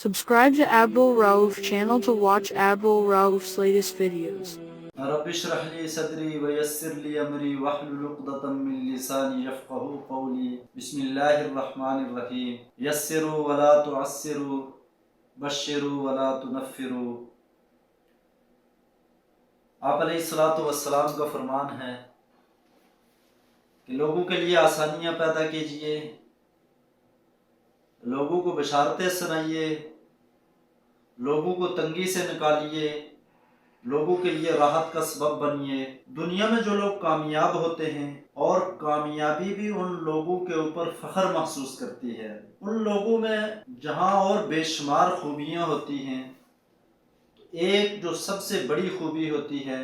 Subscribe to Abdul Rauf channel to watch Abdul Rauf's latest videos. رب اشرح لي صدري ويسر لي امري واحلل عقدة من لساني يفقهوا قولي بسم الله الرحمن الرحيم يسروا ولا تعسروا بشروا ولا تنفروا. آپ علیہ الصلوۃ والسلام کا فرمان ہے کہ لوگوں کے لیے آسانیاں پیدا کیجیے، لوگوں کو بشارتیں سنائیے، لوگوں کو تنگی سے نکالیے، لوگوں کے لیے راحت کا سبب بنیے. دنیا میں جو لوگ کامیاب ہوتے ہیں اور کامیابی بھی ان لوگوں کے اوپر فخر محسوس کرتی ہے، ان لوگوں میں جہاں اور بے شمار خوبیاں ہوتی ہیں، ایک جو سب سے بڑی خوبی ہوتی ہے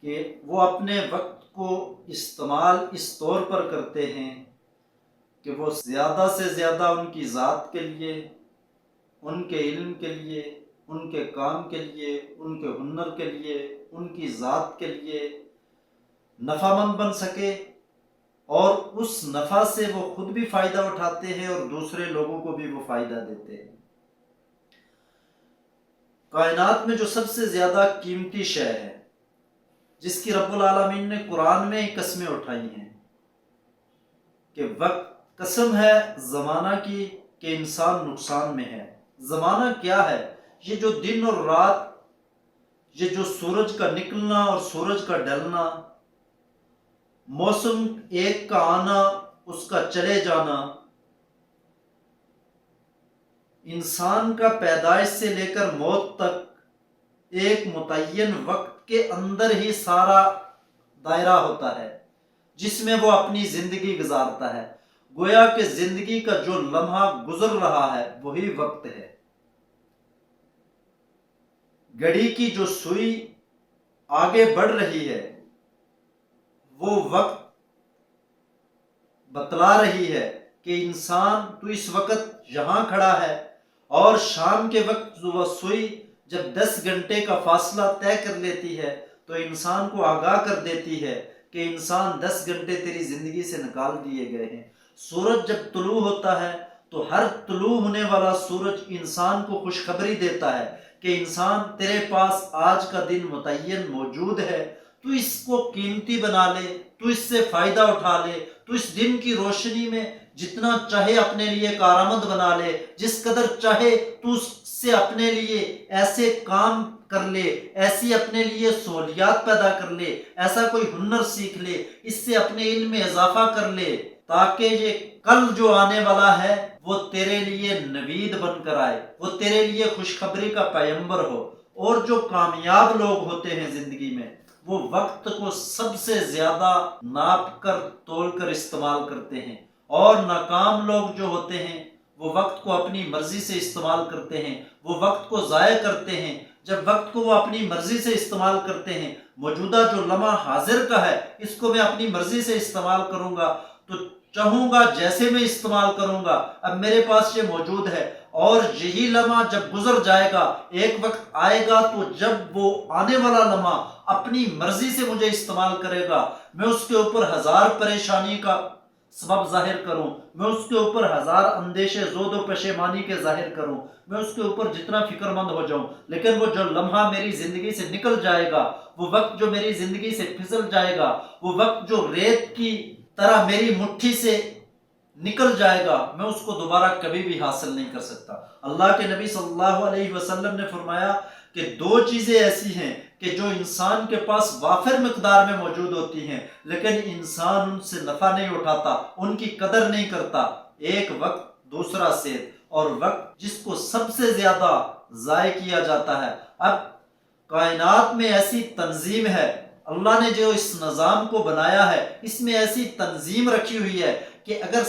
کہ وہ اپنے وقت کو استعمال اس طور پر کرتے ہیں کہ وہ زیادہ سے زیادہ ان کی ذات کے لیے، ان کے علم کے لیے، ان کے کام کے لیے، ان کے ہنر کے لیے، ان کی ذات کے لیے نفع مند بن سکے، اور اس نفع سے وہ خود بھی فائدہ اٹھاتے ہیں اور دوسرے لوگوں کو بھی وہ فائدہ دیتے ہیں. کائنات میں جو سب سے زیادہ قیمتی شے ہے، جس کی رب العالمین نے قرآن میں ہی قسمیں اٹھائی ہیں کہ وقت قسم ہے زمانہ کی کہ انسان نقصان میں ہے. زمانہ کیا ہے؟ یہ جو دن اور رات، یہ جو سورج کا نکلنا اور سورج کا ڈھلنا، موسم ایک کا آنا اس کا چلے جانا، انسان کا پیدائش سے لے کر موت تک ایک متعین وقت کے اندر ہی سارا دائرہ ہوتا ہے جس میں وہ اپنی زندگی گزارتا ہے. گویا کہ زندگی کا جو لمحہ گزر رہا ہے وہی وقت ہے. گھڑی کی جو سوئی آگے بڑھ رہی ہے وہ وقت بتلا رہی ہے کہ انسان تو اس وقت یہاں کھڑا ہے، اور شام کے وقت وہ سوئی جب 10 گھنٹے کا فاصلہ طے کر لیتی ہے تو انسان کو آگاہ کر دیتی ہے کہ انسان 10 گھنٹے تیری زندگی سے نکال دیے گئے ہیں. سورج جب طلوع ہوتا ہے تو ہر طلوع ہونے والا سورج انسان کو خوشخبری دیتا ہے کہ انسان تیرے پاس آج کا دن متعین موجود ہے، تو اس کو قیمتی بنا لے، تو اس سے فائدہ اٹھا لے، تو اس دن کی روشنی میں جتنا چاہے اپنے لیے کارآمد بنا لے، جس قدر چاہے تو اس سے اپنے لیے ایسے کام کر لے، ایسی اپنے لیے سہولیات پیدا کر لے، ایسا کوئی ہنر سیکھ لے، اس سے اپنے علم میں اضافہ کر لے تاکہ یہ کل جو آنے والا ہے وہ تیرے لیے نوید بن کر آئے، وہ تیرے لیے خوشخبری کا پیغمبر ہو. اور جو کامیاب لوگ ہوتے ہیں زندگی میں، وہ وقت کو سب سے زیادہ ناپ کر تول کر استعمال کرتے ہیں، اور ناکام لوگ جو ہوتے ہیں وہ وقت کو اپنی مرضی سے استعمال کرتے ہیں، وہ وقت کو ضائع کرتے ہیں. جب وقت کو وہ اپنی مرضی سے استعمال کرتے ہیں، موجودہ جو لمحہ حاضر کا ہے اس کو میں اپنی مرضی سے استعمال کروں گا تو چاہوں گا جیسے میں استعمال کروں گا، اب میرے پاس یہ موجود ہے، اور یہی لمحہ جب گزر جائے گا ایک وقت آئے گا تو جب وہ آنے والا لمحہ اپنی مرضی سے مجھے استعمال کرے گا، میں اس کے اوپر 1000 پریشانی کا سبب ظاہر کروں، میں اس کے اوپر 1000 اندیشے زود و پشیمانی کے ظاہر کروں، میں اس کے اوپر جتنا فکر مند ہو جاؤں، لیکن وہ جو لمحہ میری زندگی سے نکل جائے گا، وہ وقت جو میری زندگی سے پھسل جائے گا، وہ وقت جو ریت کی طرح میری مٹھی سے نکل جائے گا، میں اس کو دوبارہ کبھی بھی حاصل نہیں کر سکتا. اللہ کے نبی صلی اللہ علیہ وسلم نے فرمایا کہ 2 چیزیں ایسی ہیں کہ جو انسان کے پاس وافر مقدار میں موجود ہوتی ہیں لیکن انسان ان سے نفع نہیں اٹھاتا، ان کی قدر نہیں کرتا. ایک وقت، دوسرا صحت. اور وقت جس کو سب سے زیادہ ضائع کیا جاتا ہے. اب کائنات میں ایسی تنظیم ہے، اللہ نے جو اس نظام کو بنایا ہے اس میں ایسی تنظیم رکھی ہوئی ہے کہ اگر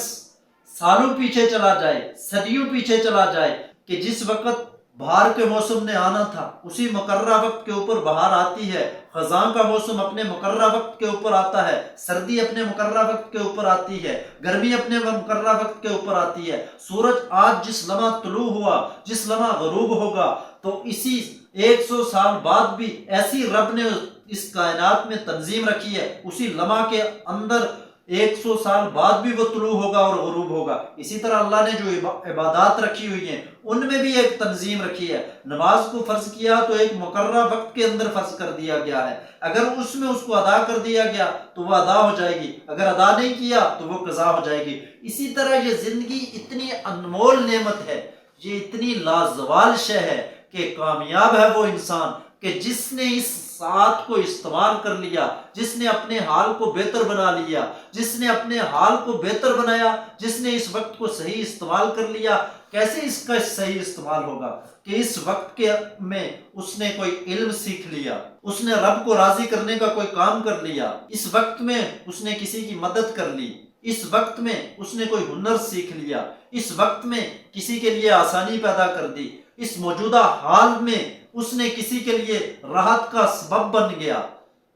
سالوں پیچھے چلا جائے، صدیوں پیچھے چلا جائے، کہ جس وقت بہار کے موسم نے آنا تھا اسی مقررہ وقت کے اوپر بہار آتی ہے، خزاں کا موسم اپنے مقررہ وقت کے اوپر آتا ہے، سردی اپنے مقررہ وقت کے اوپر آتی ہے، گرمی اپنے مقررہ وقت کے اوپر آتی ہے. سورج آج جس لمحہ طلوع ہوا، جس لمحہ غروب ہوگا، تو اسی 100 سال بعد بھی ایسی رب نے اس کائنات میں تنظیم رکھی ہے، اسی لمحہ کے اندر 100 سال بعد بھی وہ طلوع ہوگا اور غروب ہوگا۔ اسی طرح اللہ نے جو عبادات رکھی ہوئی ہیں ان میں بھی ایک تنظیم رکھی ہے۔ نماز کو فرض کیا تو ایک مقررہ وقت کے اندر فرض کر دیا گیا ہے، اگر اس میں اس کو ادا کر دیا گیا تو وہ ادا ہو جائے گی، اگر ادا نہیں کیا تو وہ قضا ہو جائے گی۔ اسی طرح یہ زندگی اتنی انمول نعمت ہے، یہ اتنی لازوال شے ہے کہ کامیاب ہے وہ انسان کہ جس نے اس ساتھ کو استعمال کر لیا، جس نے اپنے حال کو بہتر بنا لیا، جس نے اپنے حال کو بہتر بنایا، جس نے اس وقت کو صحیح استعمال کر لیا۔ کیسے اس کا صحیح استعمال ہوگا کہ اس وقت کے میں اس نے کوئی علم سیکھ لیا، اس نے رب کو راضی کرنے کا کوئی کام کر لیا، اس وقت میں اس نے کسی کی مدد کر لی، اس وقت میں اس نے کوئی ہنر سیکھ لیا، اس وقت میں کسی کے لیے آسانی پیدا کر دی، اس موجودہ حال میں اس نے کسی کے لیے راحت کا سبب بن گیا،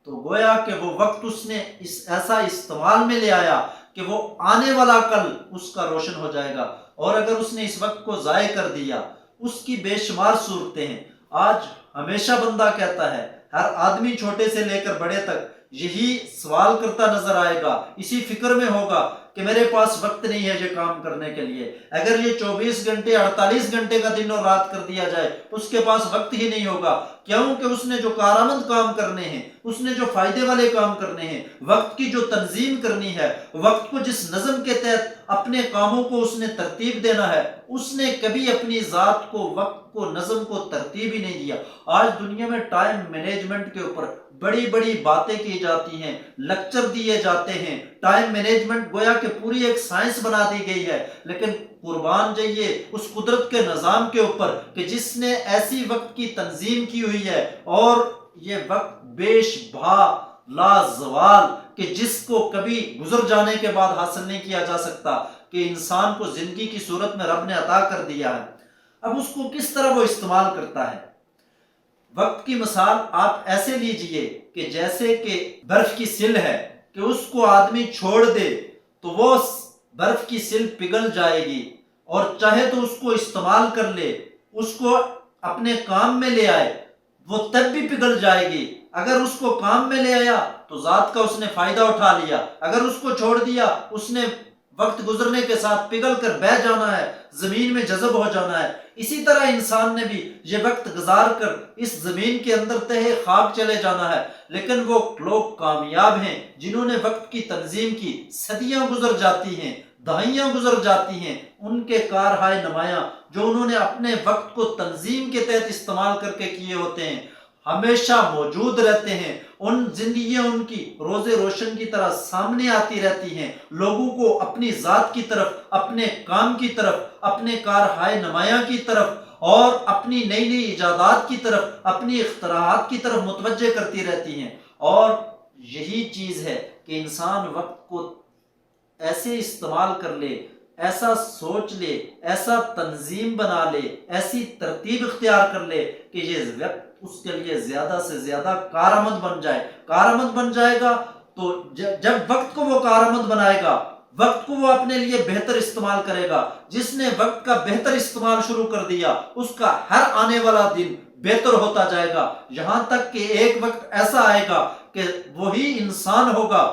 تو گویا کہ وہ وقت اس نے ایسا استعمال میں لے آیا کہ وہ آنے والا کل اس کا روشن ہو جائے گا۔ اور اگر اس نے اس وقت کو ضائع کر دیا، اس کی بے شمار صورتیں ہیں۔ آج ہمیشہ بندہ کہتا ہے، ہر آدمی چھوٹے سے لے کر بڑے تک یہی سوال کرتا نظر آئے گا، اسی فکر میں ہوگا کہ میرے پاس وقت نہیں ہے یہ کام کرنے کے لیے۔ اگر یہ 24 گھنٹے 48 گھنٹے کا دن اور رات کر دیا جائے اس کے پاس وقت ہی نہیں ہوگا، کیونکہ اس نے جو کارآمد کام کرنے ہیں، اس نے جو فائدے والے کام کرنے ہیں، وقت کی جو تنظیم کرنی ہے، وقت کو جس نظم کے تحت اپنے کاموں کو اس نے ترتیب دینا ہے، اس نے کبھی اپنی ذات کو، وقت کو، نظم کو ترتیب ہی نہیں دیا۔ آج دنیا میں ٹائم مینجمنٹ کے اوپر بڑی بڑی باتیں کی جاتی ہیں، لیکچر دیے جاتے ہیں۔ ٹائم مینجمنٹ گویا کہ پوری ایک سائنس بنا دی گئی ہے، لیکن قربان جائیے اس قدرت کے نظام کے اوپر کہ جس نے ایسی وقت کی تنظیم کی ہوئی ہے، اور یہ وقت بیش بہا لازوال کہ جس کو کبھی گزر جانے کے بعد حاصل نہیں کیا جا سکتا، کہ انسان کو زندگی کی صورت میں رب نے عطا کر دیا ہے۔ اب اس کو کس طرح وہ استعمال کرتا ہے؟ وقت کی مثال آپ ایسے لیجئے کہ جیسے کہ برف کی سل ہے، کہ اس کو آدمی چھوڑ دے تو وہ برف کی سل پگھل جائے گی، اور چاہے تو اس کو استعمال کر لے، اس کو اپنے کام میں لے آئے، وہ تب بھی پگھل جائے گی۔ اگر اس کو کام میں لے آیا تو ذات کا اس نے فائدہ اٹھا لیا، اگر اس کو چھوڑ دیا اس نے وقت گزرنے کے ساتھ پگھل کر بہہ جانا ہے، زمین میں جذب ہو جانا ہے۔ اسی طرح انسان نے بھی یہ وقت گزار کر اس زمین کے اندر تہے خاک چلے جانا ہے، لیکن وہ لوگ کامیاب ہیں جنہوں نے وقت کی تنظیم کی۔ صدیاں گزر جاتی ہیں، دہائیاں گزر جاتی ہیں، ان کے کارہائے نمایاں جو انہوں نے اپنے وقت کو تنظیم کے تحت استعمال کر کے کیے ہوتے ہیں، ہمیشہ موجود رہتے ہیں۔ ان زندگیاں ان کی روز روشن کی طرح سامنے آتی رہتی ہیں، لوگوں کو اپنی ذات کی طرف، اپنے کام کی طرف، اپنے کارہائے نمایاں کی طرف، اور اپنی نئی نئی ایجادات کی طرف، اپنی اختراعات کی طرف متوجہ کرتی رہتی ہیں۔ اور یہی چیز ہے کہ انسان وقت کو ایسے استعمال کر لے، ایسا سوچ لے، ایسا تنظیم بنا لے، ایسی ترتیب اختیار کر لے کہ یہ وقت اس کے لیے زیادہ سے زیادہ کارآمد بن جائے۔ کارآمد بن جائے گا تو جب وقت کو وہ کارآمد بنائے گا، وقت کو وہ اپنے لیے بہتر استعمال کرے گا۔ جس نے وقت کا بہتر استعمال شروع کر دیا اس کا ہر آنے والا دن بہتر ہوتا جائے گا، یہاں تک کہ ایک وقت ایسا آئے گا کہ وہی انسان ہوگا،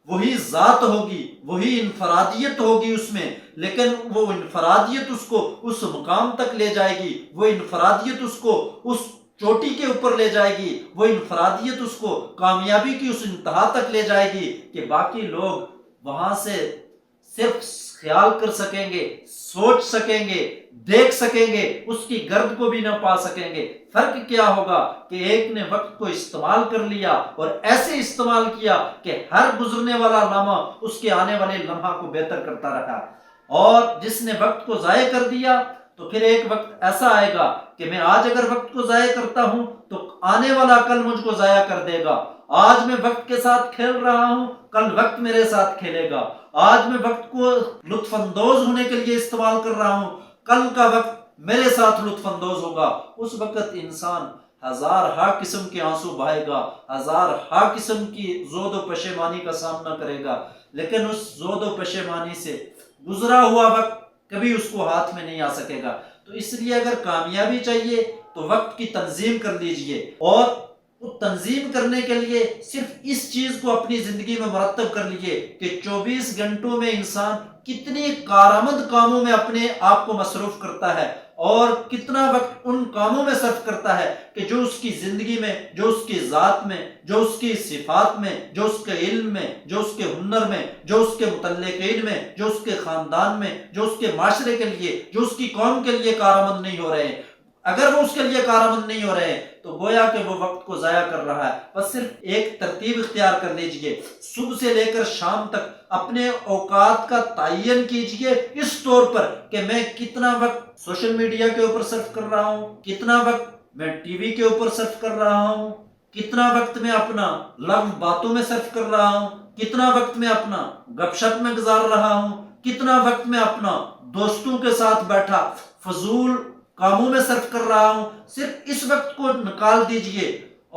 وہی ذات ہوگی، وہی انفرادیت ہوگی اس میں، لیکن وہ انفرادیت اس کو اس مقام تک لے جائے گی، وہ انفرادیت اس کو اس چوٹی کے اوپر لے جائے گی، وہ انفرادیت اس کو کامیابی کی اس انتہا تک لے جائے گی کہ باقی لوگ وہاں سے صرف خیال کر سکیں گے، سوچ سکیں گے، دیکھ سکیں گے، اس کی گرد کو بھی نہ پا سکیں گے۔ فرق کیا ہوگا کہ ایک نے وقت کو استعمال کر لیا اور ایسے استعمال کیا کہ ہر گزرنے والا لمحہ اس کے آنے والے لمحہ کو بہتر کرتا رہا، اور جس نے وقت کو ضائع کر دیا تو پھر ایک وقت ایسا آئے گا کہ میں آج اگر وقت کو ضائع کرتا ہوں تو آنے والا کل مجھ کو ضائع کر دے گا۔ آج میں وقت کے ساتھ کھیل رہا ہوں، کل وقت میرے ساتھ کھیلے گا۔ آج میں وقت کو لطف اندوز ہونے کے لیے استعمال کر رہا ہوں، کل کا وقت میرے ساتھ لطف اندوز ہوگا۔ اس وقت انسان ہزارہا قسم کے آنسو بہائے گا، ہزارہا قسم کی زود و پشیمانی کا سامنا کرے گا، لیکن اس زود و پشیمانی سے گزرا ہوا وقت کبھی اس کو ہاتھ میں نہیں آ سکے گا۔ تو اس لیے اگر کامیابی چاہیے تو وقت کی تنظیم کر لیجئے، اور کو تنظیم کرنے کے لیے صرف اس چیز کو اپنی زندگی میں مرتب کر لیجئے کہ 24 گھنٹوں میں انسان کتنی کارآمد کاموں میں اپنے آپ کو مصروف کرتا ہے اور کتنا وقت ان کاموں میں صرف کرتا ہے کہ جو اس کی زندگی میں، جو اس کی ذات میں، جو اس کی صفات میں، جو اس کے علم میں، جو اس کے ہنر میں، جو اس کے متعلقین میں، جو اس کے خاندان میں، جو اس کے معاشرے کے لیے، جو اس کی قوم کے لیے کارآمد نہیں ہو رہے ہیں، اگر وہ اس کے لیے کارآمد نہیں ہو رہے ہیں تو گویا کہ وہ وقت کو ضائع کر رہا ہے۔ بس صرف ایک ترتیب اختیار کر لیجئے، صبح سے لے کر شام تک اپنے اوقات کا تعین کیجئے اس طور پر کہ میں کتنا وقت سوشل میڈیا کے اوپر صرف کر رہا ہوں، کتنا وقت میں ٹی وی کے اوپر صرف کر رہا ہوں، کتنا وقت میں اپنا لغو باتوں میں صرف کر رہا ہوں، کتنا وقت میں اپنا گپ شپ میں گزار رہا ہوں، کتنا وقت میں اپنا دوستوں کے ساتھ بیٹھا فضول کاموں میں صرف کر رہا ہوں۔ صرف اس وقت کو نکال دیجئے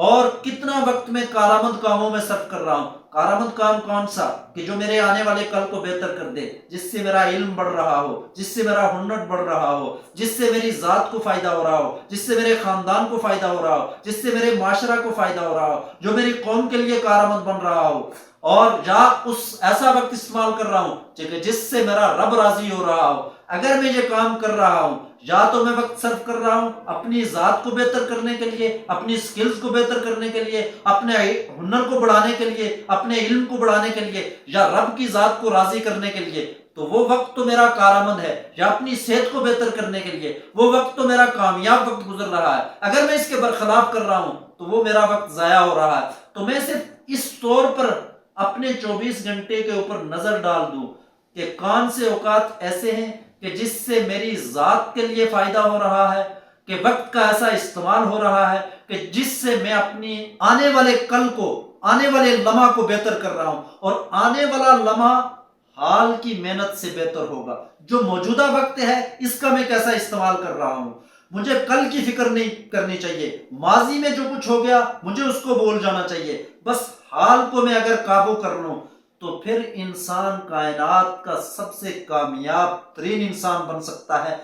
اور کتنا وقت میں کارآمد کاموں میں صرف کر رہا ہوں۔ کارآمد کام کون سا کہ جو میرے آنے والے کل کو بہتر کر دے، جس سے میرا علم بڑھ رہا ہو، جس سے میرا ہنر بڑھ رہا ہو، جس سے میری ذات کو فائدہ ہو رہا ہو، جس سے میرے خاندان کو فائدہ ہو رہا ہو، جس سے میرے معاشرہ کو فائدہ ہو رہا ہو، جو میری قوم کے لیے کارآمد بن رہا ہو، اور یا اس ایسا وقت استعمال کر رہا ہوں کہ جس سے میرا رب راضی ہو رہا ہو۔ اگر میں یہ کام کر رہا ہوں یا تو میں وقت صرف کر رہا ہوں اپنی ذات کو بہتر کرنے کے لیے، اپنی سکلز کو بہتر کرنے کے لیے، اپنے ہنر کو بڑھانے کے لیے، اپنے علم کو بڑھانے کے لیے، یا رب کی ذات کو راضی کرنے کے لیے، تو وہ وقت تو میرا کارآمد ہے۔ یا اپنی صحت کو بہتر کرنے کے لیے، وہ وقت تو میرا کامیاب وقت گزر رہا ہے۔ اگر میں اس کے برخلاف کر رہا ہوں تو وہ میرا وقت ضائع ہو رہا ہے۔ تو میں صرف اس طور پر اپنے 24 گھنٹے کے اوپر نظر ڈال دوں کہ کون سے اوقات ایسے ہیں کہ جس سے میری ذات کے لیے فائدہ ہو رہا ہے، کہ وقت کا ایسا استعمال ہو رہا ہے کہ جس سے میں اپنی آنے والے کل کو، آنے والے لمحہ کو بہتر کر رہا ہوں، اور آنے والا لمحہ حال کی محنت سے بہتر ہوگا۔ جو موجودہ وقت ہے اس کا میں کیسا استعمال کر رہا ہوں۔ مجھے کل کی فکر نہیں کرنی چاہیے، ماضی میں جو کچھ ہو گیا مجھے اس کو بھول جانا چاہیے۔ بس حال کو میں اگر قابو کر لوں تو پھر انسان کائنات کا سب سے کامیاب ترین انسان بن سکتا ہے۔